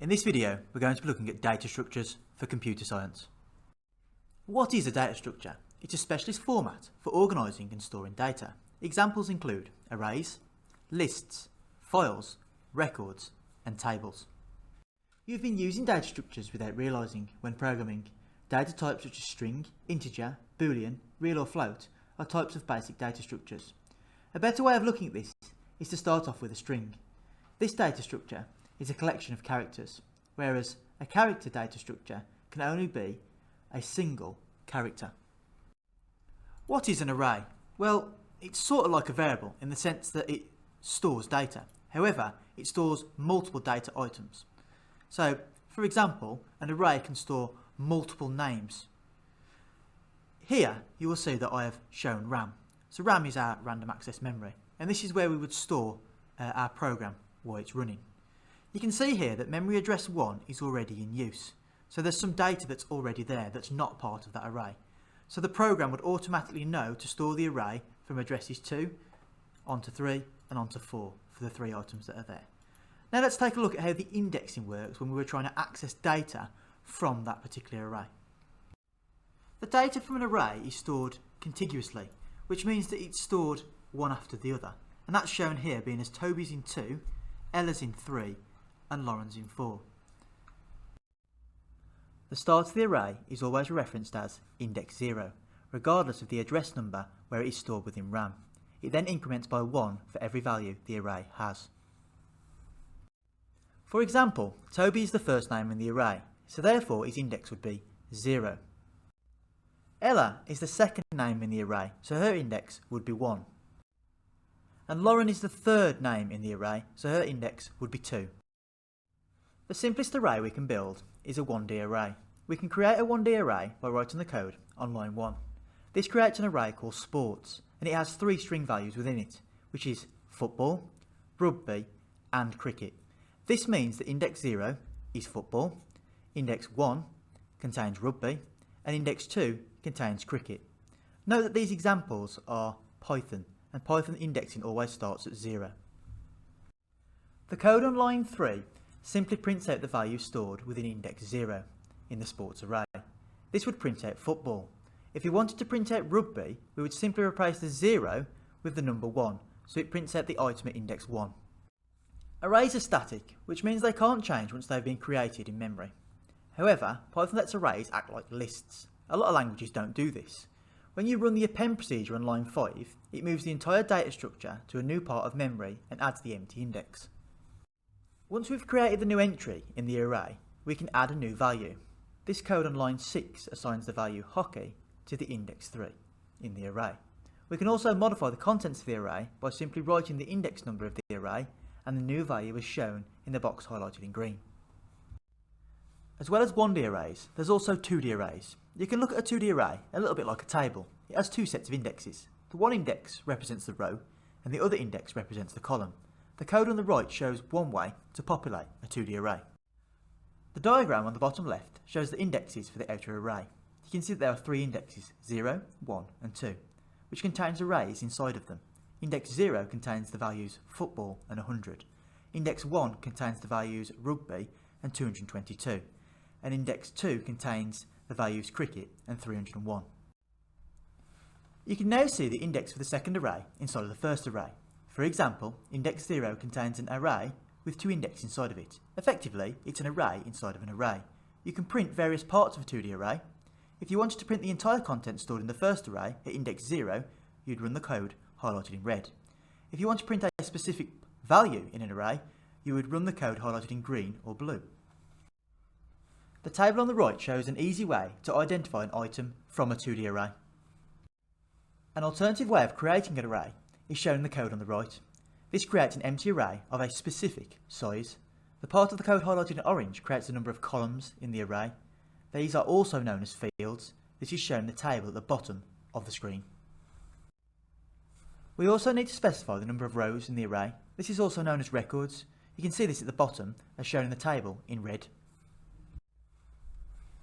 In this video, we're going to be looking at data structures for computer science. What is a data structure? It's a specialist format for organising and storing data. Examples include arrays, lists, files, records, and tables. You've been using data structures without realising when programming. Data types such as string, integer, boolean, real or float are types of basic data structures. A better way of looking at this is to start off with a string. This data structure is a collection of characters, whereas a character data structure can only be a single character. What is an array? Well, it's sort of like a variable in the sense that it stores data. However, it stores multiple data items. So, for example, an array can store multiple names. Here, you will see that I have shown RAM. So RAM is our random access memory, and this is where we would store our program while it's running. You can see here that memory address 1 is already in use. So there's some data that's already there that's not part of that array. So the program would automatically know to store the array from addresses 2 onto 3 and onto 4 for the 3 items that are there. Now let's take a look at how the indexing works when we were trying to access data from that particular array. The data from an array is stored contiguously, which means that it's stored one after the other. And that's shown here being as Toby's in 2, Ella's in 3, and Lauren's in 4. The start of the array is always referenced as index 0, regardless of the address number where it is stored within RAM. It then increments by 1 for every value the array has. For example, Toby is the first name in the array, so therefore his index would be 0. Ella is the second name in the array, so her index would be 1. And Lauren is the third name in the array, so her index would be 2. The simplest array we can build is a 1D array. We can create a 1D array by writing the code on line 1. This creates an array called sports, and it has 3 string values within it, which is football, rugby, and cricket. This means that index 0 is football, index 1 contains rugby, and index 2 contains cricket. Note that these examples are Python, and Python indexing always starts at 0. The code on line 3 simply prints out the value stored within index 0 in the sports array. This would print out football. If we wanted to print out rugby, we would simply replace the 0 with the number 1, so it prints out the item at index 1. Arrays are static, which means they can't change once they've been created in memory. However, Python lets arrays act like lists. A lot of languages don't do this. When you run the append procedure on line 5, it moves the entire data structure to a new part of memory and adds the empty index. Once we've created the new entry in the array, we can add a new value. This code on line 6 assigns the value hockey to the index 3 in the array. We can also modify the contents of the array by simply writing the index number of the array, and the new value is shown in the box highlighted in green. As well as 1D arrays, there's also 2D arrays. You can look at a 2D array a little bit like a table. It has 2 sets of indexes. The one index represents the row, and the other index represents the column. The code on the right shows one way to populate a 2D array. The diagram on the bottom left shows the indexes for the outer array. You can see that there are 3 indexes, 0, 1 and 2, which contains arrays inside of them. Index 0 contains the values football and 100. Index 1 contains the values rugby and 222. And index 2 contains the values cricket and 301. You can now see the index for the second array inside of the first array. For example, index 0 contains an array with 2 indexes inside of it. Effectively, it's an array inside of an array. You can print various parts of a 2D array. If you wanted to print the entire content stored in the first array at index 0, you'd run the code highlighted in red. If you want to print a specific value in an array, you would run the code highlighted in green or blue. The table on the right shows an easy way to identify an item from a 2D array. An alternative way of creating an array is shown in the code on the right. This creates an empty array of a specific size. The part of the code highlighted in orange creates the number of columns in the array. These are also known as fields. This is shown in the table at the bottom of the screen. We also need to specify the number of rows in the array. This is also known as records. You can see this at the bottom as shown in the table in red.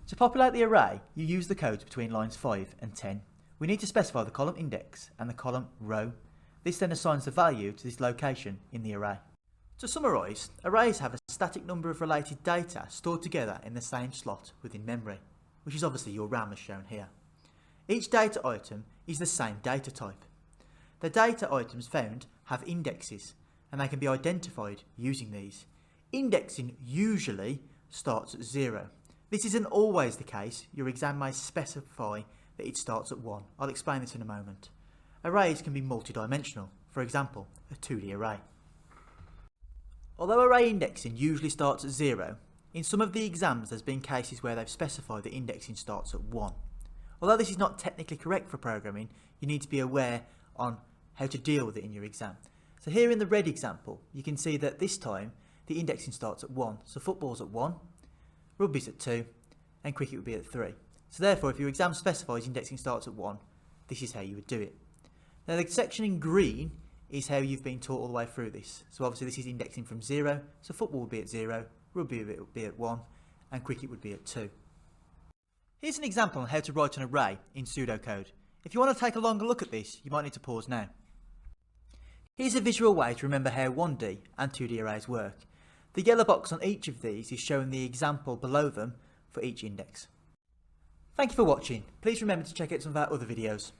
To populate the array, you use the codes between lines 5 and 10. We need to specify the column index and the column row. This then assigns the value to this location in the array. To summarise, arrays have a static number of related data stored together in the same slot within memory, which is obviously your RAM as shown here. Each data item is the same data type. The data items found have indexes, and they can be identified using these. Indexing usually starts at 0. This isn't always the case. Your exam may specify that it starts at 1. I'll explain this in a moment. Arrays can be multidimensional, for example, a 2D array. Although array indexing usually starts at 0, in some of the exams there's been cases where they've specified that indexing starts at 1. Although this is not technically correct for programming, you need to be aware on how to deal with it in your exam. So here in the red example, you can see that this time the indexing starts at 1. So football's at 1, rugby's at 2, and cricket would be at 3. So therefore, if your exam specifies indexing starts at 1, this is how you would do it. Now the section in green is how you've been taught all the way through this. So obviously this is indexing from 0, so football would be at 0, rugby would be at 1, and cricket would be at 2. Here's an example on how to write an array in pseudocode. If you want to take a longer look at this, you might need to pause now. Here's a visual way to remember how 1D and 2D arrays work. The yellow box on each of these is showing the example below them for each index. Thank you for watching. Please remember to check out some of our other videos.